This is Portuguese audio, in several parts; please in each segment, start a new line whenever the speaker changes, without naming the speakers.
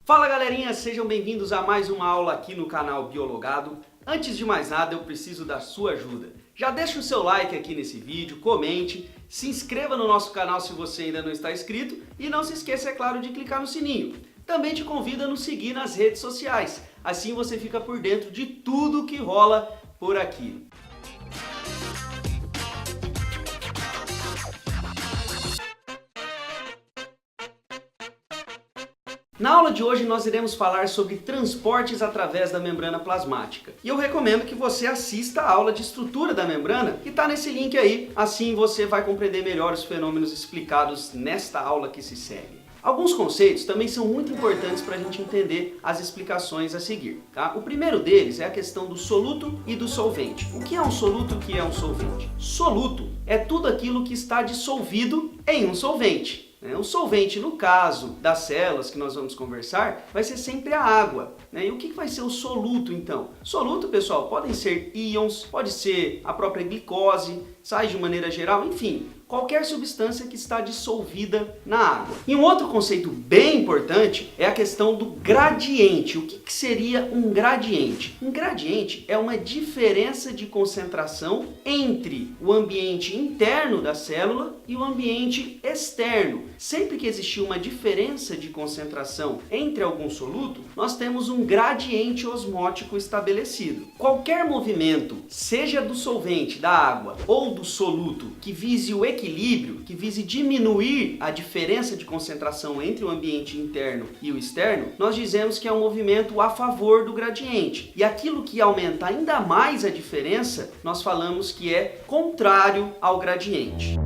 Fala galerinha, sejam bem-vindos a mais uma aula aqui no canal Biologado. Antes de mais nada, eu preciso da sua ajuda. Já deixa o seu like aqui nesse vídeo, comente, se inscreva no nosso canal se você ainda não está inscrito e não se esqueça, é claro, de clicar no sininho. Também te convido a nos seguir nas redes sociais, assim você fica por dentro de tudo que rola por aqui. Na aula de hoje nós iremos falar sobre transportes através da membrana plasmática. E eu recomendo que você assista a aula de estrutura da membrana, que está nesse link aí, assim você vai compreender melhor os fenômenos explicados nesta aula que se segue. Alguns conceitos também são muito importantes para a gente entender as explicações a seguir, tá? O primeiro deles é a questão do soluto e do solvente. O que é um soluto e o que é um solvente? Soluto é tudo aquilo que está dissolvido em um solvente. O solvente, no caso das células que nós vamos conversar, vai ser sempre a água. E o que vai ser o soluto, então? Soluto, pessoal, podem ser íons, pode ser a própria glicose, sais de maneira geral, enfim, qualquer substância que está dissolvida na água. E um outro conceito bem importante é a questão do gradiente. O que seria um gradiente? Um gradiente é uma diferença de concentração entre o ambiente interno da célula e o ambiente externo. Sempre que existir uma diferença de concentração entre algum soluto, nós temos um gradiente osmótico estabelecido. Qualquer movimento, seja do solvente, da água ou do soluto, que vise o equilíbrio, que vise diminuir a diferença de concentração entre o ambiente interno e o externo, nós dizemos que é um movimento a favor do gradiente. E aquilo que aumenta ainda mais a diferença, nós falamos que é contrário ao gradiente.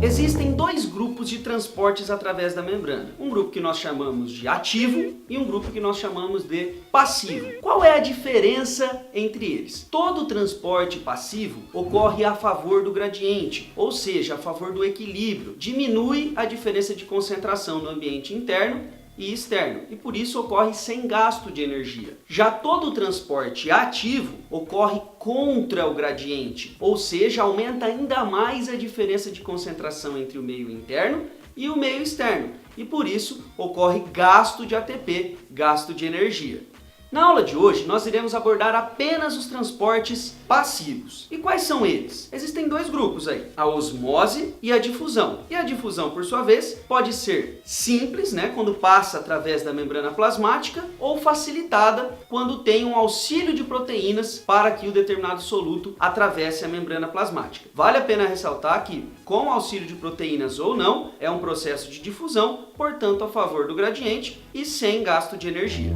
Existem dois grupos de transportes através da membrana. Um grupo que nós chamamos de ativo e um grupo que nós chamamos de passivo. Qual é a diferença entre eles? Todo transporte passivo ocorre a favor do gradiente, ou seja, a favor do equilíbrio. Diminui a diferença de concentração no ambiente interno e externo, e por isso ocorre sem gasto de energia. Já todo o transporte ativo ocorre contra o gradiente, ou seja, aumenta ainda mais a diferença de concentração entre o meio interno e o meio externo, e por isso ocorre gasto de ATP, gasto de energia. Na aula de hoje, nós iremos abordar apenas os transportes passivos. E quais são eles? Existem dois grupos aí, a osmose e a difusão. E a difusão, por sua vez, pode ser simples, quando passa através da membrana plasmática, ou facilitada, quando tem um auxílio de proteínas para que o determinado soluto atravesse a membrana plasmática. Vale a pena ressaltar que, com auxílio de proteínas ou não, é um processo de difusão, portanto, a favor do gradiente e sem gasto de energia.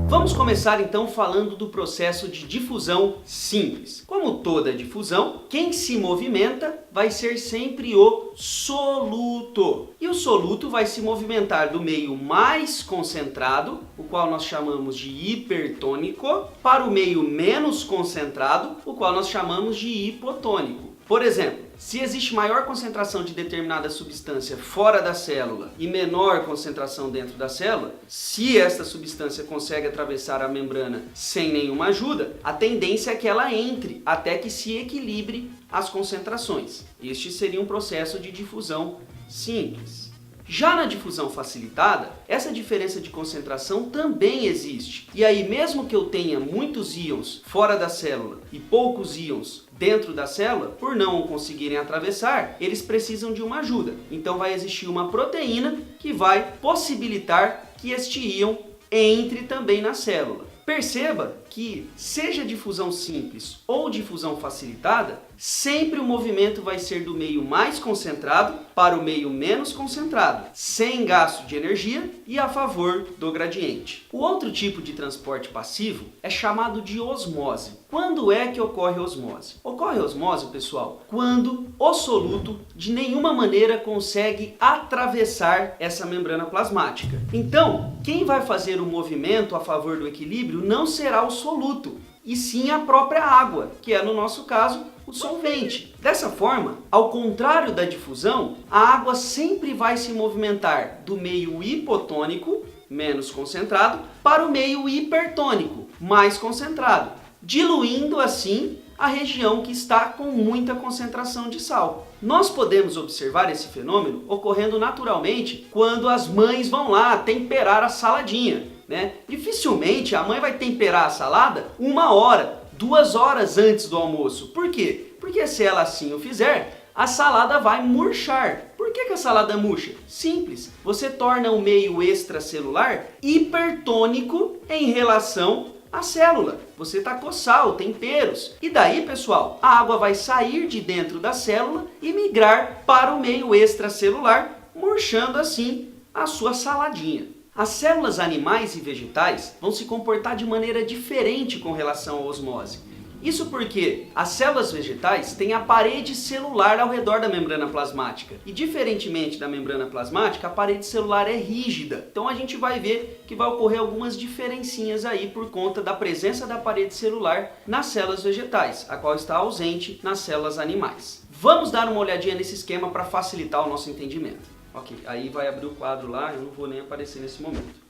Vamos começar então falando do processo de difusão simples. Como toda difusão, quem se movimenta vai ser sempre o soluto. E o soluto vai se movimentar do meio mais concentrado, o qual nós chamamos de hipertônico, para o meio menos concentrado, o qual nós chamamos de hipotônico. Por exemplo, se existe maior concentração de determinada substância fora da célula e menor concentração dentro da célula, se esta substância consegue atravessar a membrana sem nenhuma ajuda, a tendência é que ela entre até que se equilibre as concentrações. Este seria um processo de difusão simples. Já na difusão facilitada, essa diferença de concentração também existe. E aí, mesmo que eu tenha muitos íons fora da célula e poucos íons dentro da célula, por não conseguirem atravessar, eles precisam de uma ajuda. Então vai existir uma proteína que vai possibilitar que este íon entre também na célula. Perceba que, seja difusão simples ou difusão facilitada, sempre o movimento vai ser do meio mais concentrado para o meio menos concentrado, sem gasto de energia e a favor do gradiente. O outro tipo de transporte passivo é chamado de osmose. Quando é que ocorre osmose? Ocorre osmose, pessoal, quando o soluto de nenhuma maneira consegue atravessar essa membrana plasmática. Então, quem vai fazer o movimento a favor do equilíbrio não será o soluto, e sim a própria água, que é, no nosso caso, o solvente. Dessa forma, ao contrário da difusão, a água sempre vai se movimentar do meio hipotônico, menos concentrado, para o meio hipertônico, mais concentrado, diluindo assim a região que está com muita concentração de sal. Nós podemos observar esse fenômeno ocorrendo naturalmente quando as mães vão lá temperar a saladinha, né? Dificilmente a mãe vai temperar a salada 1 hora, 2 horas antes do almoço. Por quê? Porque se ela assim o fizer, a salada vai murchar. Por que a salada murcha? Simples, você torna o meio extracelular hipertônico em relação à célula. Você tacou sal, temperos. E daí, pessoal, a água vai sair de dentro da célula e migrar para o meio extracelular, murchando assim a sua saladinha. As células animais e vegetais vão se comportar de maneira diferente com relação à osmose. Isso porque as células vegetais têm a parede celular ao redor da membrana plasmática. E diferentemente da membrana plasmática, a parede celular é rígida. Então a gente vai ver que vai ocorrer algumas diferencinhas aí por conta da presença da parede celular nas células vegetais, a qual está ausente nas células animais. Vamos dar uma olhadinha nesse esquema para facilitar o nosso entendimento. Ok, aí vai abrir o quadro lá, eu não vou nem aparecer nesse momento.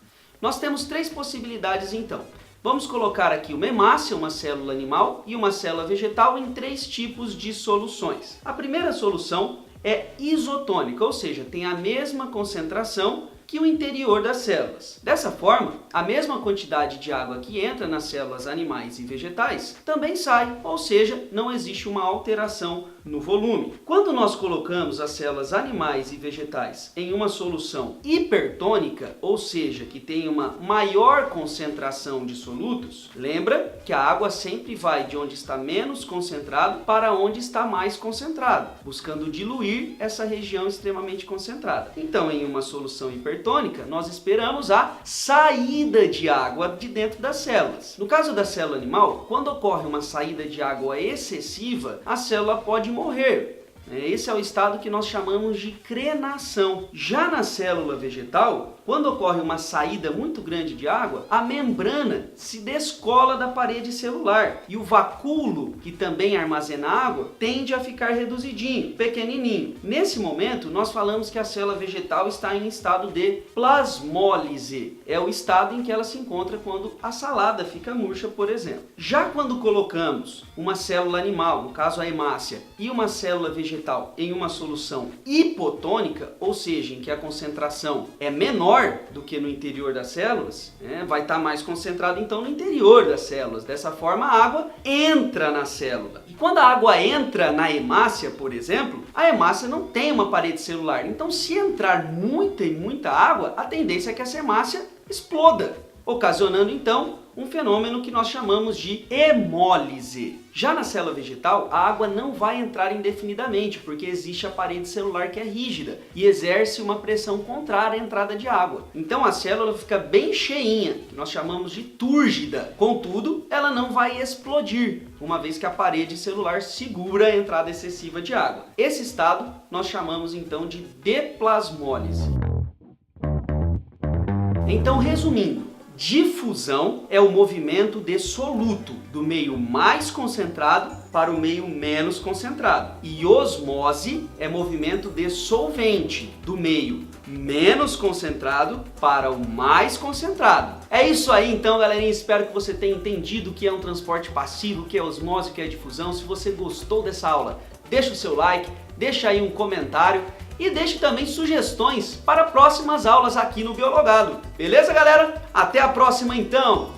Nós temos 3 possibilidades então. Vamos colocar aqui uma hemácia, uma célula animal e uma célula vegetal em 3 tipos de soluções. A primeira solução é isotônica, ou seja, tem a mesma concentração que o interior das células. Dessa forma, a mesma quantidade de água que entra nas células animais e vegetais também sai, ou seja, não existe uma alteração no volume. Quando nós colocamos as células animais e vegetais em uma solução hipertônica, ou seja, que tem uma maior concentração de solutos, lembra que a água sempre vai de onde está menos concentrado para onde está mais concentrado, buscando diluir essa região extremamente concentrada. Então, em uma solução hipertônica, nós esperamos a saída de água de dentro das células. No caso da célula animal, quando ocorre uma saída de água excessiva, a célula pode morrer. Esse é o estado que nós chamamos de crenação. Já na célula vegetal, quando ocorre uma saída muito grande de água, a membrana se descola da parede celular e o vacúolo, que também armazena água, tende a ficar reduzidinho, pequenininho. Nesse momento, nós falamos que a célula vegetal está em estado de plasmólise. É o estado em que ela se encontra quando a salada fica murcha, por exemplo. Já quando colocamos uma célula animal, no caso a hemácia, e uma célula vegetal em uma solução hipotônica, ou seja, em que a concentração é menor do que no interior das células, vai estar mais concentrado então no interior das células. Dessa forma, a água entra na célula. E quando a água entra na hemácia, por exemplo, a hemácia não tem uma parede celular. Então, se entrar muita água, a tendência é que essa hemácia exploda, ocasionando então um fenômeno que nós chamamos de hemólise. Já na célula vegetal, a água não vai entrar indefinidamente, porque existe a parede celular que é rígida e exerce uma pressão contrária à entrada de água. Então a célula fica bem cheinha, que nós chamamos de túrgida. Contudo, ela não vai explodir, uma vez que a parede celular segura a entrada excessiva de água. Esse estado nós chamamos então de deplasmólise. Então, resumindo, difusão é o movimento de soluto do meio mais concentrado para o meio menos concentrado. E osmose é movimento de solvente do meio menos concentrado para o mais concentrado. É isso aí então, galerinha. Espero que você tenha entendido o que é um transporte passivo, o que é osmose, o que é difusão. Se você gostou dessa aula, deixa o seu like, deixa aí um comentário e deixe também sugestões para próximas aulas aqui no Biologado. Beleza, galera? Até a próxima então!